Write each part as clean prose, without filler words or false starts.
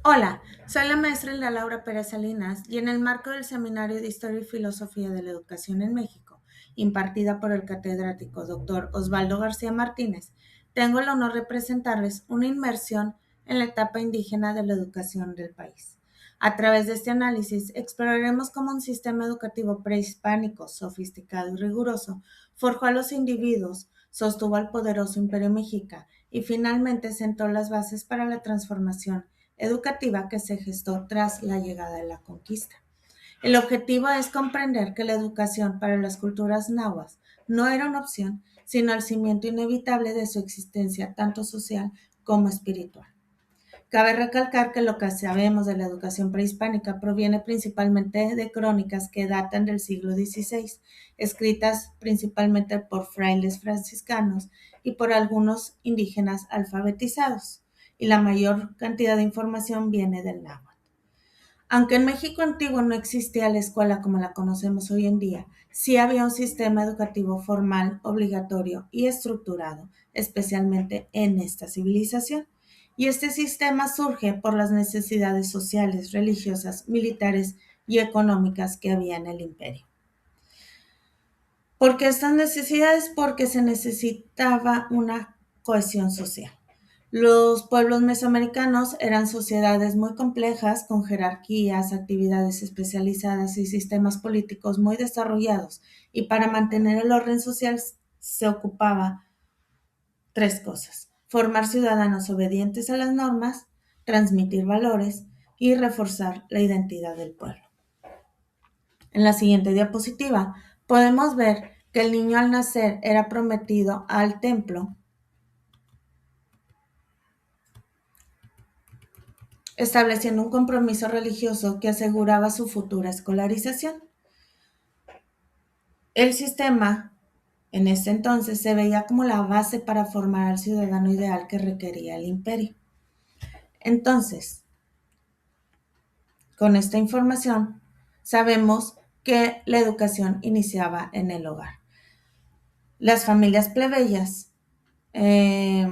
Hola, soy la maestra Hilda Laura Pérez Salinas y en el marco del Seminario de Historia y Filosofía de la Educación en México, impartida por el catedrático Dr. Osvaldo García Martínez, tengo el honor de presentarles una inmersión en la etapa indígena de la educación del país. A través de este análisis exploraremos cómo un sistema educativo prehispánico, sofisticado y riguroso forjó a los individuos, sostuvo al poderoso imperio mexica y finalmente sentó las bases para la transformación educativa que se gestó tras la llegada de la conquista. El objetivo es comprender que la educación para las culturas nahuas no era una opción, sino el cimiento inevitable de su existencia, tanto social como espiritual. Cabe recalcar que lo que sabemos de la educación prehispánica proviene principalmente de crónicas que datan del siglo XVI, escritas principalmente por frailes franciscanos y por algunos indígenas alfabetizados, y la mayor cantidad de información viene del náhuatl. Aunque en México antiguo no existía la escuela como la conocemos hoy en día, sí había un sistema educativo formal, obligatorio y estructurado, especialmente en esta civilización. Y este sistema surge por las necesidades sociales, religiosas, militares y económicas que había en el imperio. ¿Por qué estas necesidades? Porque se necesitaba una cohesión social. Los pueblos mesoamericanos eran sociedades muy complejas, con jerarquías, actividades especializadas y sistemas políticos muy desarrollados, y para mantener el orden social se ocupaba tres cosas: formar ciudadanos obedientes a las normas, transmitir valores y reforzar la identidad del pueblo. En la siguiente diapositiva podemos ver que el niño al nacer era prometido al templo, estableciendo un compromiso religioso que aseguraba su futura escolarización. El sistema en ese entonces se veía como la base para formar al ciudadano ideal que requería el imperio. Entonces, con esta información, sabemos que la educación iniciaba en el hogar. Las familias plebeyas eh,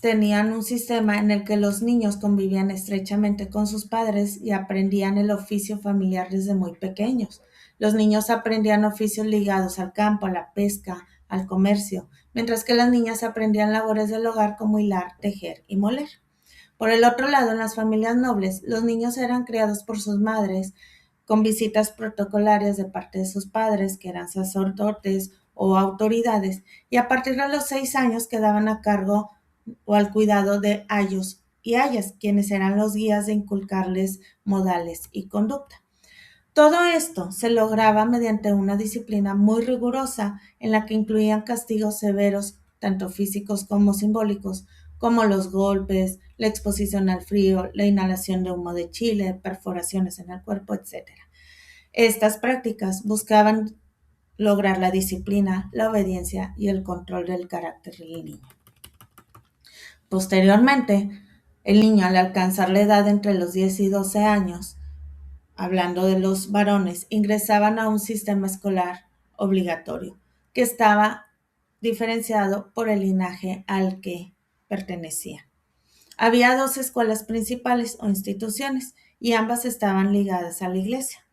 tenían un sistema en el que los niños convivían estrechamente con sus padres y aprendían el oficio familiar desde muy pequeños. Los niños aprendían oficios ligados al campo, a la pesca, al comercio, mientras que las niñas aprendían labores del hogar como hilar, tejer y moler. Por el otro lado, en las familias nobles, los niños eran criados por sus madres, con visitas protocolarias de parte de sus padres, que eran sacerdotes o autoridades, y a partir de los 6 años quedaban a cargo o al cuidado de ayos y ayas, quienes eran los guías de inculcarles modales y conducta. Todo esto se lograba mediante una disciplina muy rigurosa en la que incluían castigos severos, tanto físicos como simbólicos, como los golpes, la exposición al frío, la inhalación de humo de chile, perforaciones en el cuerpo, etc. Estas prácticas buscaban lograr la disciplina, la obediencia y el control del carácter del niño. Posteriormente, el niño, al alcanzar la edad entre los 10 y 12 años, hablando de los varones, ingresaban a un sistema escolar obligatorio que estaba diferenciado por el linaje al que pertenecía. Había dos escuelas principales o instituciones y ambas estaban ligadas a la iglesia.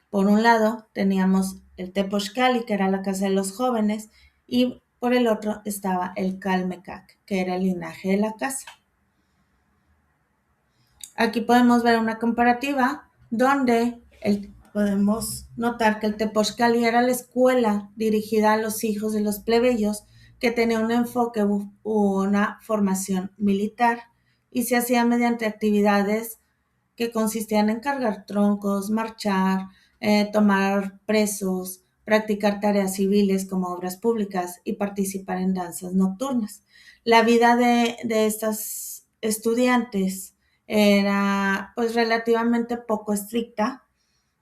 Por un lado teníamos el Tepochcali, que era la casa de los jóvenes, y por el otro estaba el Calmecac, que era el linaje de la casa. Aquí podemos ver una comparativa donde podemos notar que el Tepochcali era la escuela dirigida a los hijos de los plebeyos, que tenía un enfoque u una formación militar y se hacía mediante actividades que consistían en cargar troncos, marchar, tomar presos, practicar tareas civiles como obras públicas y participar en danzas nocturnas. La vida de estas estudiantes era pues relativamente poco estricta.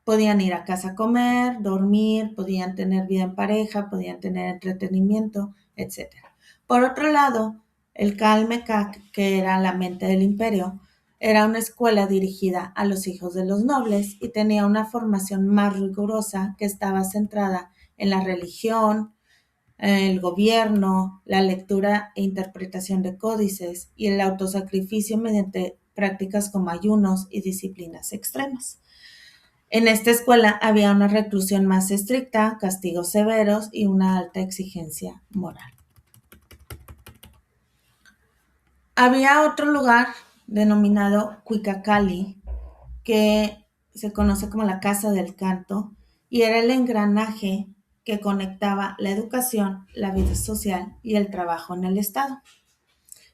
Podían ir a casa a comer, dormir, podían tener vida en pareja, podían tener entretenimiento, etcétera. Por otro lado, el Calmecac, que era la mente del imperio, era una escuela dirigida a los hijos de los nobles y tenía una formación más rigurosa que estaba centrada en la religión, el gobierno, la lectura e interpretación de códices y el autosacrificio mediante prácticas como ayunos y disciplinas extremas. En esta escuela había una reclusión más estricta, castigos severos y una alta exigencia moral. Había otro lugar denominado Cuicacali, que se conoce como la Casa del Canto, y era el engranaje que conectaba la educación, la vida social y el trabajo en el Estado.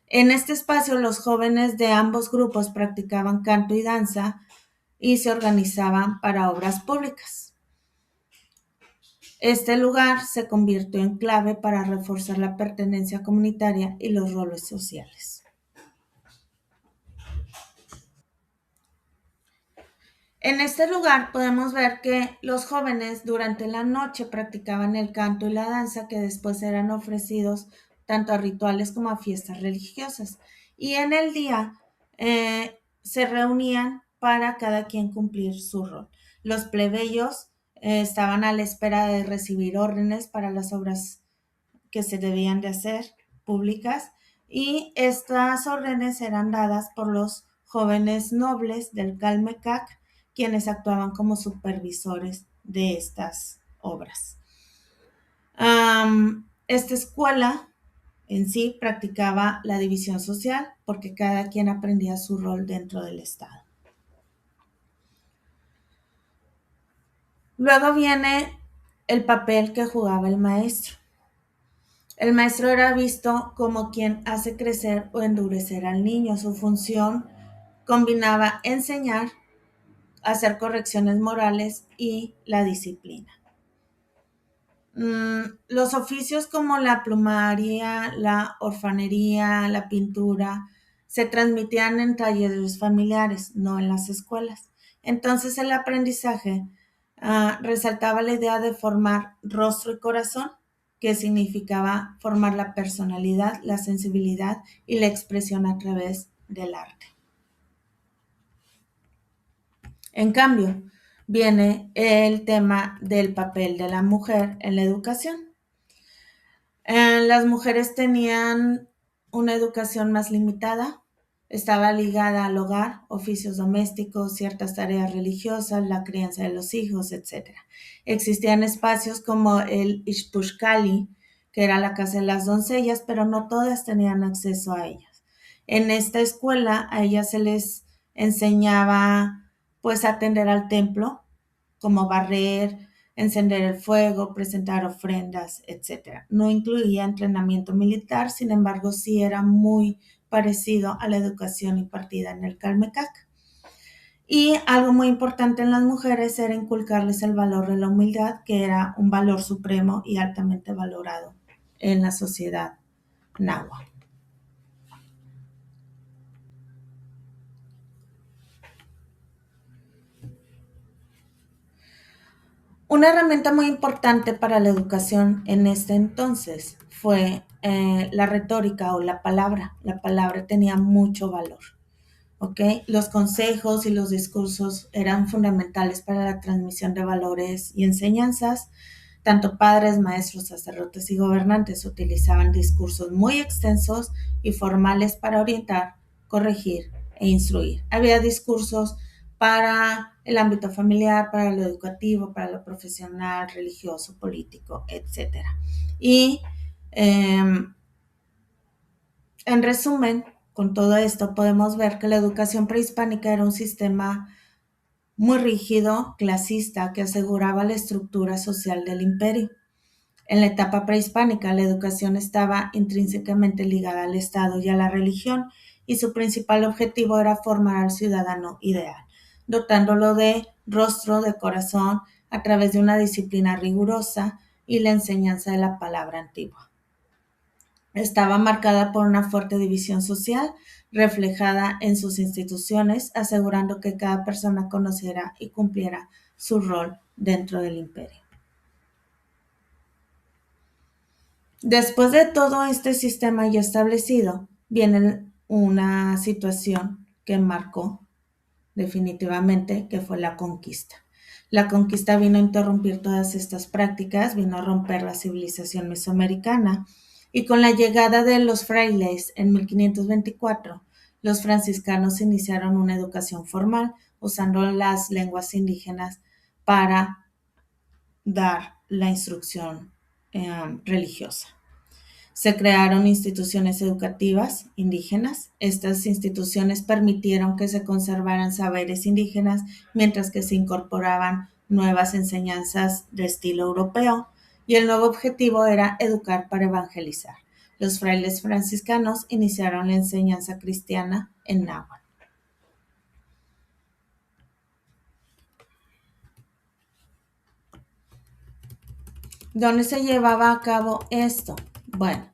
En este espacio los jóvenes de ambos grupos practicaban canto y danza y se organizaban para obras públicas. Este lugar se convirtió en clave para reforzar la pertenencia comunitaria y los roles sociales. En este lugar podemos ver que los jóvenes durante la noche practicaban el canto y la danza que después eran ofrecidos tanto a rituales como a fiestas religiosas. Y en el día se reunían para cada quien cumplir su rol. Los plebeyos estaban a la espera de recibir órdenes para las obras que se debían de hacer públicas y estas órdenes eran dadas por los jóvenes nobles del Calmecac, quienes actuaban como supervisores de estas obras. Esta escuela en sí practicaba la división social porque cada quien aprendía su rol dentro del Estado. Luego viene el papel que jugaba el maestro. El maestro era visto como quien hace crecer o endurecer al niño. Su función combinaba enseñar, hacer correcciones morales y la disciplina. Los oficios como la plumaria, la orfanaría, la pintura, se transmitían en talleres familiares, no en las escuelas. Entonces el aprendizaje resaltaba la idea de formar rostro y corazón, que significaba formar la personalidad, la sensibilidad y la expresión a través del arte. En cambio, viene el tema del papel de la mujer en la educación. Las mujeres tenían una educación más limitada, estaba ligada al hogar, oficios domésticos, ciertas tareas religiosas, la crianza de los hijos, etc. Existían espacios como el Ixpuxcali, que era la casa de las doncellas, pero no todas tenían acceso a ellas. En esta escuela a ellas se les enseñaba pues a atender al templo, como barrer, encender el fuego, presentar ofrendas, etc. No incluía entrenamiento militar, sin embargo, sí era muy parecido a la educación impartida en el Calmecac. Y algo muy importante en las mujeres era inculcarles el valor de la humildad, que era un valor supremo y altamente valorado en la sociedad náhuatl. Una herramienta muy importante para la educación en este entonces fue la retórica o la palabra. La palabra tenía mucho valor. ¿Okay? Los consejos y los discursos eran fundamentales para la transmisión de valores y enseñanzas. Tanto padres, maestros, sacerdotes y gobernantes utilizaban discursos muy extensos y formales para orientar, corregir e instruir. Había discursos para el ámbito familiar, para lo educativo, para lo profesional, religioso, político, etc. Y en resumen, con todo esto podemos ver que la educación prehispánica era un sistema muy rígido, clasista, que aseguraba la estructura social del imperio. En la etapa prehispánica, la educación estaba intrínsecamente ligada al Estado y a la religión, y su principal objetivo era formar al ciudadano ideal, dotándolo de rostro, de corazón, a través de una disciplina rigurosa y la enseñanza de la palabra antigua. Estaba marcada por una fuerte división social, reflejada en sus instituciones, asegurando que cada persona conociera y cumpliera su rol dentro del imperio. Después de todo este sistema ya establecido, viene una situación que marcó definitivamente, que fue la conquista. La conquista vino a interrumpir todas estas prácticas, vino a romper la civilización mesoamericana, y con la llegada de los frailes en 1524, los franciscanos iniciaron una educación formal usando las lenguas indígenas para dar la instrucción religiosa. Se crearon instituciones educativas indígenas. Estas instituciones permitieron que se conservaran saberes indígenas mientras que se incorporaban nuevas enseñanzas de estilo europeo, y el nuevo objetivo era educar para evangelizar. Los frailes franciscanos iniciaron la enseñanza cristiana en náhuatl. ¿Dónde se llevaba a cabo esto? Bueno,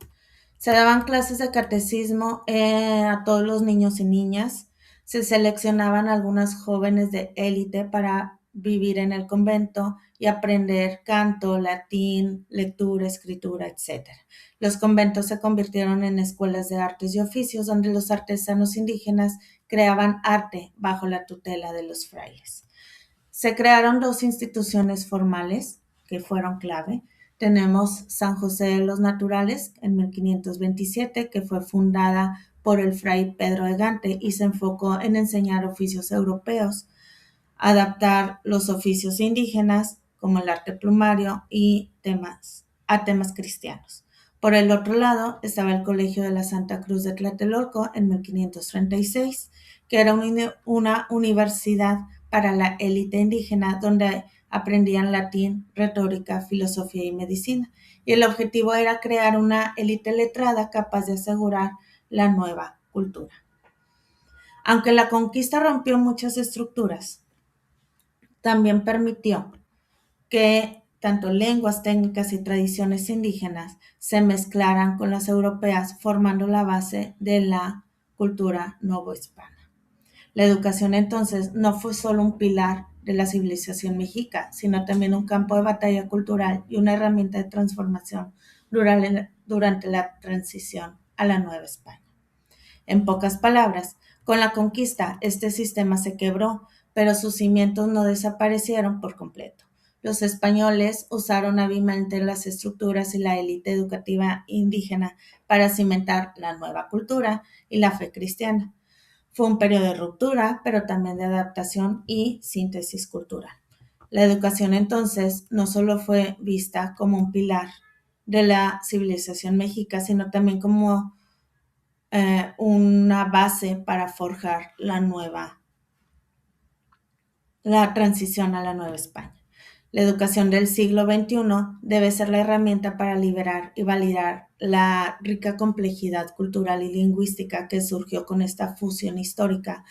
se daban clases de catecismo a todos los niños y niñas. Se seleccionaban algunas jóvenes de élite para vivir en el convento y aprender canto, latín, lectura, escritura, etc. Los conventos se convirtieron en escuelas de artes y oficios donde los artesanos indígenas creaban arte bajo la tutela de los frailes. Se crearon dos instituciones formales que fueron clave. Tenemos San José de los Naturales en 1527, que fue fundada por el fray Pedro de Gante y se enfocó en enseñar oficios europeos, adaptar los oficios indígenas, como el arte plumario, y a temas cristianos. Por el otro lado estaba el Colegio de la Santa Cruz de Tlatelolco en 1536, que era una universidad para la élite indígena donde aprendían latín, retórica, filosofía y medicina. Y el objetivo era crear una élite letrada capaz de asegurar la nueva cultura. Aunque la conquista rompió muchas estructuras, también permitió que tanto lenguas, técnicas y tradiciones indígenas se mezclaran con las europeas, formando la base de la cultura novohispana. La educación entonces no fue solo un pilar de la civilización mexica, sino también un campo de batalla cultural y una herramienta de transformación durante la transición a la Nueva España. En pocas palabras, con la conquista este sistema se quebró, pero sus cimientos no desaparecieron por completo. Los españoles usaron hábilmente las estructuras y la élite educativa indígena para cimentar la nueva cultura y la fe cristiana. Fue un periodo de ruptura, pero también de adaptación y síntesis cultural. La educación entonces no solo fue vista como un pilar de la civilización mexica, sino también como una base para forjar la transición a la Nueva España. La educación del siglo XXI debe ser la herramienta para liberar y validar la rica complejidad cultural y lingüística que surgió con esta fusión histórica,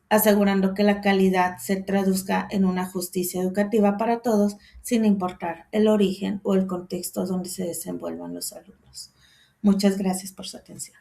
asegurando que la calidad se traduzca en una justicia educativa para todos, sin importar el origen o el contexto donde se desenvuelvan los alumnos. Muchas gracias por su atención.